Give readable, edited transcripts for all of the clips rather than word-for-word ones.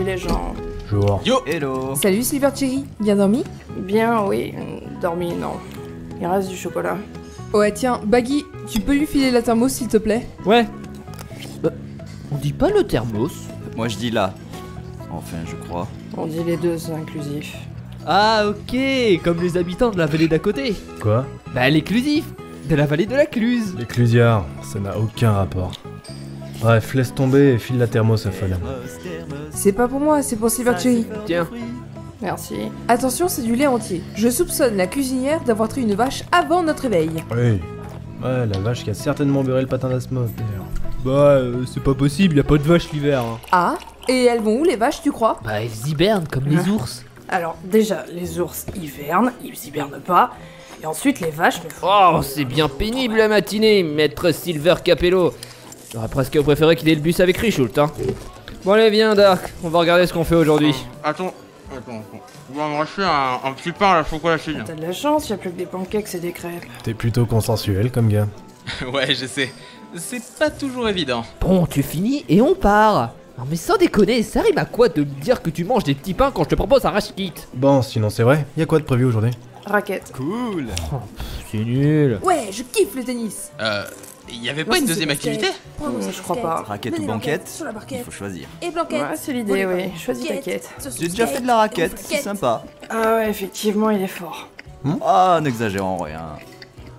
les gens. Jour. Yo. Hello. Salut Silver Cherry, bien dormi? Bien, oui. Dormi, non. Il reste du chocolat. Ouais tiens, Baggy, tu peux lui filer la thermos s'il te plaît? Ouais. On dit pas le thermos? Moi je dis là. Enfin, je crois. On dit les deux, c'est inclusif. Ah ok, comme les habitants de la vallée d'à côté. Quoi? Bah l'éclusif, de la vallée de la Cluse. Les clusiards, ça n'a aucun rapport. Bref, laisse tomber et file la thermos à Fallen. C'est pas pour moi, c'est pour Silver Cherry. Tiens. Merci. Attention, c'est du lait entier. Je soupçonne la cuisinière d'avoir traité une vache avant notre réveil. Oui. Ouais, la vache qui a certainement beurré le patin d'Asmod d'ailleurs. Bah c'est pas possible, y a pas de vache l'hiver. Hein. Ah? Et elles vont où les vaches, tu crois? Bah elles hibernent comme les ours. Alors, déjà, les ours hivernent, ils hibernent pas. Et ensuite, les vaches ne font... Oh c'est bien pénible la matinée, maître Silver Capello. J'aurais presque préféré qu'il ait le bus avec Richult, hein. Bon allez viens Dark, on va regarder ce qu'on fait aujourd'hui. Attends. On va me racheter un petit pain à la chocolatine. T'as de la chance, y a plus que des pancakes et des crêpes. T'es plutôt consensuel comme gars. Ouais, je sais. C'est pas toujours évident. Bon tu finis et on part. Non mais sans déconner, ça rime à quoi de me dire que tu manges des petits pains quand je te propose un rashkit? Bon, sinon c'est vrai, y a quoi de prévu aujourd'hui? Raquette. Cool. C'est nul. Ouais, je kiffe le tennis. Y avait pas une deuxième activité? Je crois pas. Raquette ou banquette, il faut choisir. Et blanquette. Ouais, c'est l'idée, oui. Choisis ta quête. J'ai déjà fait de la raquette, c'est sympa. Ah ouais, effectivement, il est fort. Ah, n'exagérons rien.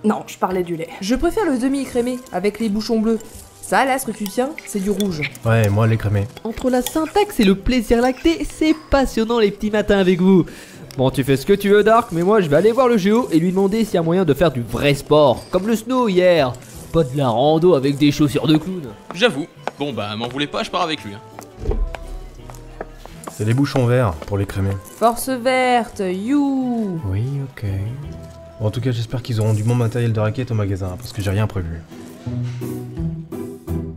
Non, je parlais du lait. Je préfère le demi-écrémé, avec les bouchons bleus. Ça, là, ce que tu tiens, c'est du rouge. Ouais, moi les crémés. Entre la syntaxe et le plaisir lacté, c'est passionnant les petits matins avec vous. Bon, tu fais ce que tu veux Dark, mais moi je vais aller voir le géo et lui demander s'il y a moyen de faire du vrai sport, comme le snow hier. Pas de la rando avec des chaussures de clown. J'avoue. Bon bah, m'en voulez pas, je pars avec lui. Hein. C'est les bouchons verts pour les crémés. Force verte, you. Oui, ok. Bon, en tout cas, j'espère qu'ils auront du bon matériel de raquette au magasin, parce que j'ai rien prévu.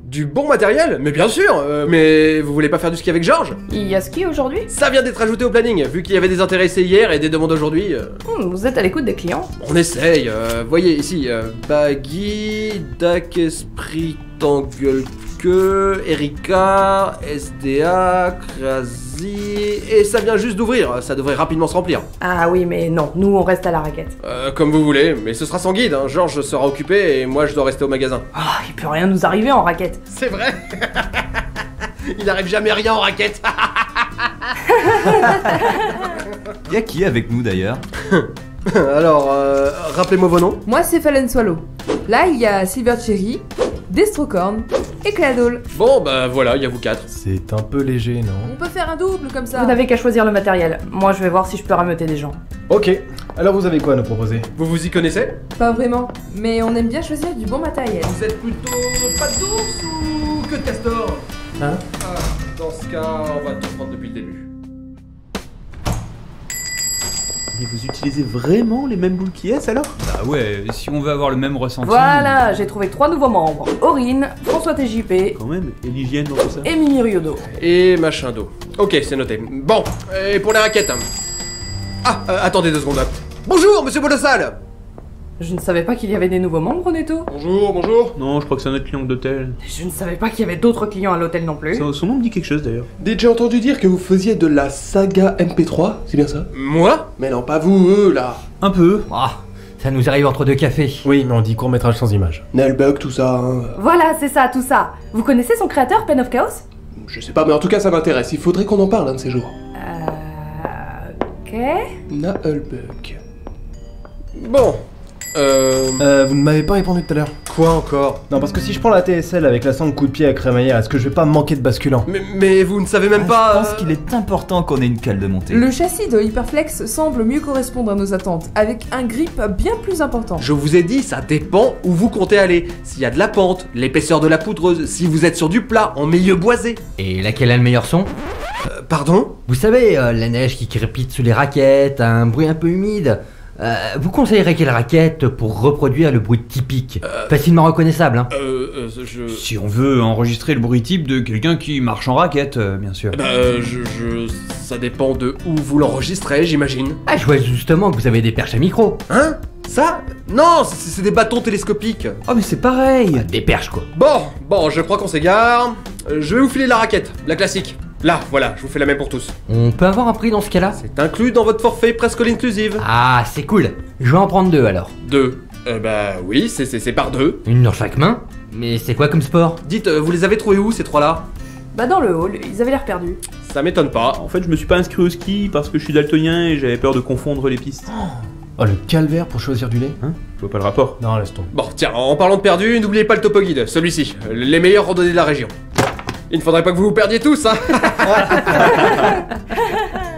Du bon matériel? Mais bien sûr. Mais vous voulez pas faire du ski avec Georges? Il y a ski aujourd'hui? Ça vient d'être ajouté au planning, vu qu'il y avait des intéressés hier et des demandes aujourd'hui. Vous êtes à l'écoute des clients? On essaye. Voyez ici, Baggy, Dak Esprit, Tangle Que, Erika, SDA, Crazy... Et ça vient juste d'ouvrir, ça devrait rapidement se remplir. Ah oui, mais non, nous on reste à la raquette. Comme vous voulez, mais ce sera sans guide, hein. Georges sera occupé et moi je dois rester au magasin. Ah, il peut rien nous arriver en raquette. C'est vrai. Il n'arrive jamais rien en raquette. Y'a qui avec nous d'ailleurs? Alors, rappelez-moi vos noms. Moi, c'est Fallen Swallow. Là, il y a Silver Cherry, Destrocorn et Cladol. Bon, bah voilà, il y a vous quatre. C'est un peu léger, non? On peut faire un double comme ça. Vous n'avez qu'à choisir le matériel. Moi je vais voir si je peux rameuter des gens. Ok, alors vous avez quoi à nous proposer? Vous vous y connaissez? Pas vraiment, mais on aime bien choisir du bon matériel. Vous êtes plutôt patte d'ours ou queue de castor? Hein? Ah, dans ce cas, on va tout prendre depuis le début. Mais vous utilisez vraiment les mêmes boules qu'IS alors? Bah ouais, si on veut avoir le même ressenti... Voilà, j'ai trouvé 3 nouveaux membres. Aurine, François TJP Quand même, et l'hygiène dans tout ça? et Mimi Riodo. Et machin d'eau. Ok, c'est noté. Bon, et pour les raquettes. Ah, attendez 2 secondes. Bonjour, monsieur Bolossal. Je ne savais pas qu'il y avait des nouveaux membres, Netto. Bonjour, bonjour. Non, je crois que c'est un autre client d'hôtel. Je ne savais pas qu'il y avait d'autres clients à l'hôtel non plus. Son nom me dit quelque chose d'ailleurs. Déjà entendu dire que vous faisiez de la saga MP3, c'est bien ça? Moi? Mais non, pas vous, eux, là. Un peu. Ah, ça nous arrive entre deux cafés. Oui, mais on dit court-métrage sans image. Nullbug, tout ça, hein. Voilà, c'est ça, tout ça. Vous connaissez son créateur, Pen of Chaos? Je sais pas, mais en tout cas, ça m'intéresse. Il faudrait qu'on en parle un de ces jours. Ok. Nullbug. Bon. Vous ne m'avez pas répondu tout à l'heure. Quoi encore? Non, parce que si je prends la TSL avec la sangle coup de pied à crémaillère, est-ce que je vais pas manquer de basculant? Mais vous ne savez même pas... Je pense qu'il est important qu'on ait une cale de montée. Le châssis de Hyperflex semble mieux correspondre à nos attentes, avec un grip bien plus important. Je vous ai dit, ça dépend où vous comptez aller. S'il y a de la pente, l'épaisseur de la poudreuse, si vous êtes sur du plat, en milieu boisé. Et laquelle a le meilleur son? Pardon? Vous savez, la neige qui crépite sous les raquettes, un bruit un peu humide. Vous conseillerez quelle raquette pour reproduire le bruit typique? Facilement reconnaissable, hein? Si on veut enregistrer le bruit type de quelqu'un qui marche en raquette, bien sûr. Ça dépend de où vous l'enregistrez, j'imagine. Ah, je vois justement que vous avez des perches à micro. Hein? Ça? Non, c'est des bâtons télescopiques. Oh, mais c'est pareil. Des perches, quoi. Bon, je crois qu'on s'égare. Je vais vous filer la raquette, la classique. Là, voilà, je vous fais la même pour tous. On peut avoir un prix dans ce cas-là? C'est inclus dans votre forfait presque all inclusive. Ah, c'est cool. Je vais en prendre 2 alors. 2. Bah oui, c'est par 2. Une dans chaque main? Mais c'est quoi comme sport? Dites, vous les avez trouvés où ces 3-là? Bah dans le hall, ils avaient l'air perdus. Ça m'étonne pas. En fait, je me suis pas inscrit au ski parce que je suis daltonien et j'avais peur de confondre les pistes. Oh, le calvaire pour choisir du lait. Hein? Je vois pas le rapport. Non, laisse tomber. Bon, tiens, en parlant de perdus, n'oubliez pas le topo guide, celui-ci. Les meilleures randonnées de la région. Il ne faudrait pas que vous vous perdiez tous, hein.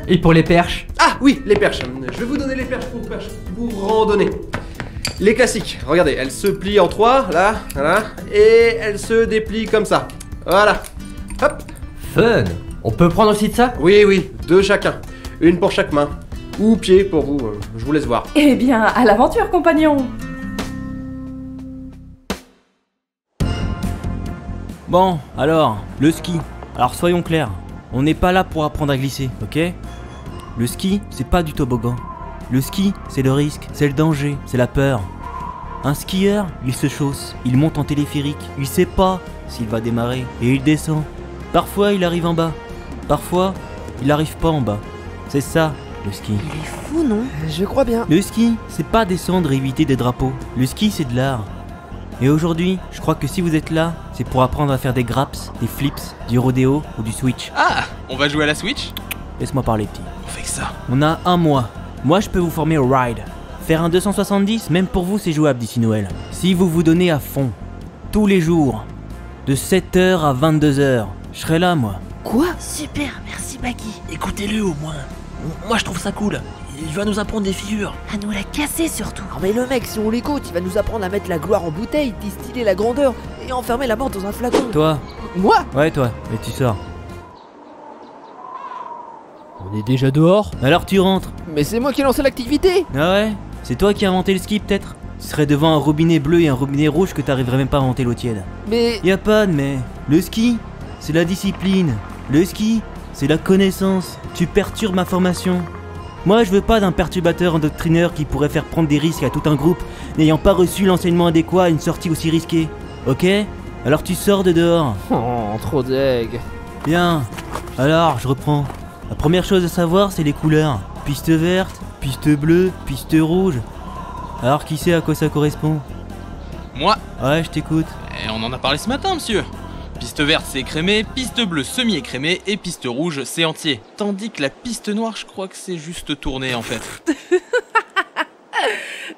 Et pour les perches? Ah oui, les perches. Je vais vous donner les perches pour randonner. Les classiques, regardez, elles se plient en 3, là, voilà, et elles se déplient comme ça. Voilà. Hop. Fun. On peut prendre aussi de ça? Oui, 2 chacun. Une pour chaque main. Ou pied pour vous, je vous laisse voir. Eh bien, à l'aventure, compagnon. Bon, alors, le ski. Alors soyons clairs, on n'est pas là pour apprendre à glisser, ok? Le ski, c'est pas du toboggan. Le ski, c'est le risque, c'est le danger, c'est la peur. Un skieur, il se chausse, il monte en téléphérique, il sait pas s'il va démarrer, et il descend. Parfois, il arrive en bas, parfois, il arrive pas en bas. C'est ça, le ski. Il est fou, non? Je crois bien. Le ski, c'est pas descendre et éviter des drapeaux. Le ski, c'est de l'art. Et aujourd'hui, je crois que si vous êtes là, c'est pour apprendre à faire des graps, des flips, du rodéo ou du switch. Ah, on va jouer à la Switch? Laisse-moi parler, petit. On fait que ça. On a 1 mois. Moi, je peux vous former au ride. Faire un 270, même pour vous, c'est jouable d'ici Noël. Si vous vous donnez à fond, tous les jours, de 7h à 22h, je serai là, moi. Quoi? Super, merci Baggy. Écoutez-le au moins. Moi je trouve ça cool. Il va nous apprendre des figures. À nous la casser surtout. Oh mais le mec, si on l'écoute, il va nous apprendre à mettre la gloire en bouteille, distiller la grandeur et enfermer la mort dans un flacon. Toi? Moi? Ouais, toi. Et tu sors. On est déjà dehors? Alors tu rentres. Mais c'est moi qui ai lancé l'activité. Ah ouais? C'est toi qui as inventé le ski peut-être? Tu serais devant un robinet bleu et un robinet rouge que t'arriverais même pas à inventer l'eau tiède. Mais... Y a pas de mais. Le ski, c'est la discipline. Le ski, c'est la connaissance. Tu perturbes ma formation. Moi, je veux pas d'un perturbateur endoctrineur qui pourrait faire prendre des risques à tout un groupe n'ayant pas reçu l'enseignement adéquat à une sortie aussi risquée. Ok? Alors tu sors de dehors. Oh, trop deg. Bien. Alors, je reprends. La première chose à savoir, c'est les couleurs. Piste verte, piste bleue, piste rouge. Alors, qui sait à quoi ça correspond? Moi. Ouais, je t'écoute. Et on en a parlé ce matin, monsieur. Piste verte, c'est écrémé, piste bleue, semi-écrémé, et piste rouge, c'est entier. Tandis que la piste noire, je crois que c'est juste tourné, en fait.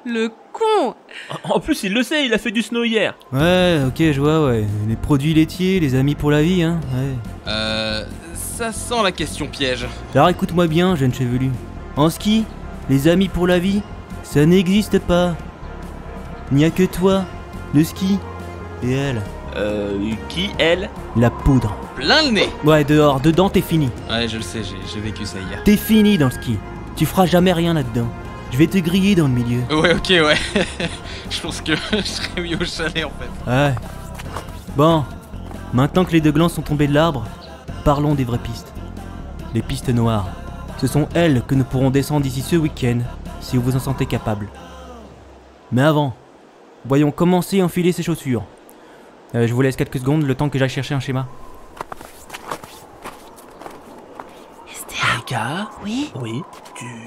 Le con. En plus, il le sait, il a fait du snow hier. Ouais, ok, je vois, ouais. Les produits laitiers, les amis pour la vie, hein, ouais. Ça sent la question piège. Alors écoute-moi bien, jeune chevelu. En ski, les amis pour la vie, ça n'existe pas. Il n'y a que toi, le ski, et elle. Qui, elle? La poudre. Plein le nez. Ouais, dehors, dedans, t'es fini. Ouais, je le sais, j'ai vécu ça hier. T'es fini dans le ski. Tu feras jamais rien là-dedans. Je vais te griller dans le milieu. Ouais, ok, ouais. Je pense que je serais mis au chalet, en fait. Ouais. Bon, maintenant que les 2 glands sont tombés de l'arbre, parlons des vraies pistes. Les pistes noires. Ce sont elles que nous pourrons descendre d'ici ce week-end, si vous vous en sentez capable. Mais avant, voyons commencer à enfiler ces chaussures. Je vous laisse quelques secondes, le temps que j'aille chercher un schéma. Erika? Oui? Oui?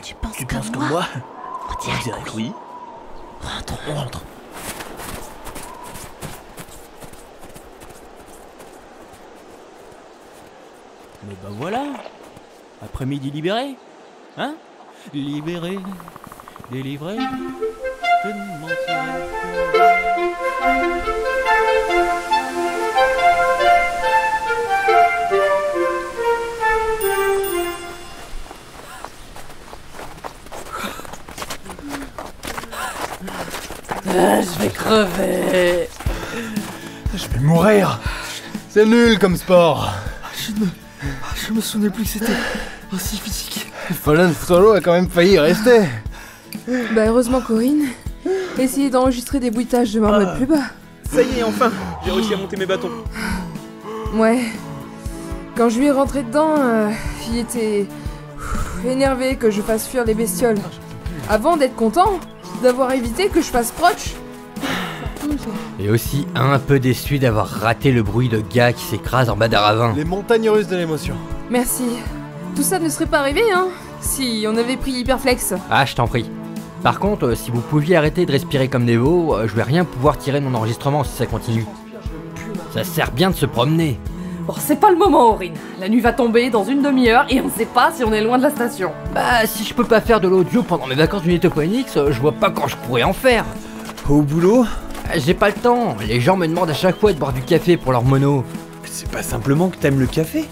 Tu penses comme moi? On dirait que oui. Rentre. On rentre. Mais bah voilà. Après-midi libéré. Hein? Libéré. Délivré. Je ne mentirai plus. Je vais crever. Je vais mourir. C'est nul comme sport. Je me souvenais plus que c'était aussi physique. Fallen Solo a quand même failli y rester. Bah heureusement Corinne. Essayez d'enregistrer des bruitages de marmotte plus bas. Ça y est, enfin, j'ai réussi à monter mes bâtons. Ouais. Quand je lui ai rentré dedans, il était énervé que je fasse fuir les bestioles. Avant d'être content d'avoir évité que je fasse proche. Et aussi un peu déçu d'avoir raté le bruit de gars qui s'écrase en bas d'un ravin. Les montagnes russes de l'émotion. Merci. Tout ça ne serait pas arrivé, hein, si on avait pris Hyperflex. Ah, je t'en prie. Par contre, si vous pouviez arrêter de respirer comme des veaux, je vais rien pouvoir tirer de mon enregistrement si ça continue. Ça sert bien de se promener. Bon, c'est pas le moment, Aurine. La nuit va tomber dans une demi-heure et on sait pas si on est loin de la station. Bah, si je peux pas faire de l'audio pendant mes vacances d'Unitophonix, je vois pas quand je pourrais en faire. Au boulot? J'ai pas le temps. Les gens me demandent à chaque fois de boire du café pour leur mono. C'est pas simplement que t'aimes le café?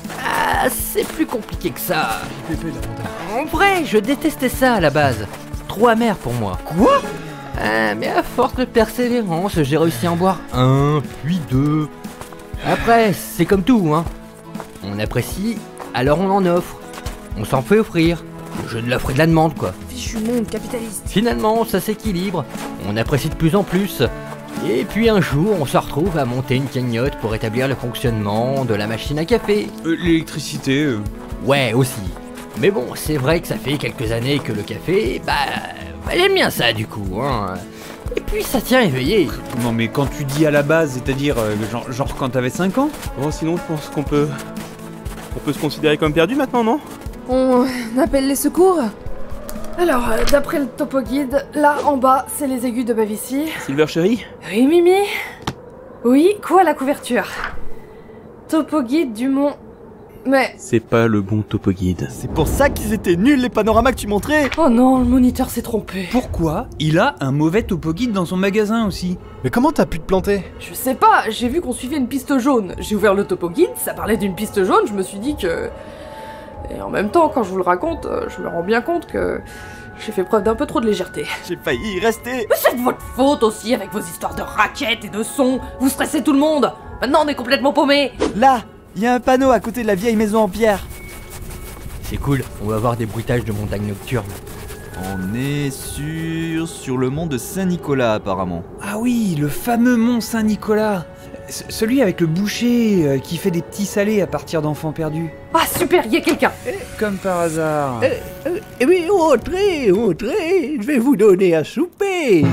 Ah, c'est plus compliqué que ça. En vrai, je détestais ça à la base. Trop amer pour moi. Quoi? Mais à force de persévérance, j'ai réussi à en boire un, puis deux. Après, c'est comme tout, hein. On apprécie, alors on en offre. On s'en fait offrir. Le jeu de l'offre et de la demande, quoi. Fichu monde capitaliste. Finalement, ça s'équilibre. On apprécie de plus en plus. Et puis un jour, on se retrouve à monter une cagnotte pour établir le fonctionnement de la machine à café. L'électricité. Ouais, aussi. Mais bon, c'est vrai que ça fait quelques années que le café, j'aime bien ça du coup, hein. Et puis ça tient éveillé. Non mais quand tu dis à la base, c'est-à-dire genre quand t'avais 5 ans? Bon, sinon je pense qu'on peut se considérer comme perdu maintenant, non? On appelle les secours? Alors, d'après le topo guide, là en bas, c'est les aigus de Bavici. Silver Cherry? Oui, Mimi? Oui, quoi la couverture? Topo guide du mont... Mais... C'est pas le bon topo guide. C'est pour ça qu'ils étaient nuls les panoramas que tu montrais. Oh non, le moniteur s'est trompé. Pourquoi il a un mauvais topo guide dans son magasin aussi? Mais comment t'as pu te planter? Je sais pas, j'ai vu qu'on suivait une piste jaune. J'ai ouvert le topo guide, ça parlait d'une piste jaune, je me suis dit que... Et en même temps, quand je vous le raconte, je me rends bien compte que... J'ai fait preuve d'un peu trop de légèreté. J'ai failli y rester. Mais c'est de votre faute aussi, avec vos histoires de raquettes et de sons. Vous stressez tout le monde. Maintenant, on est complètement paumés. Là, il y a un panneau à côté de la vieille maison en pierre. C'est cool, on va avoir des bruitages de montagne nocturne. On est sur le mont de Saint-Nicolas apparemment. Ah oui, le fameux mont Saint-Nicolas. Celui avec le boucher qui fait des petits salés à partir d'enfants perdus. Ah super, y a quelqu'un. Comme par hasard. Eh bien, entrez, je vais vous donner à souper.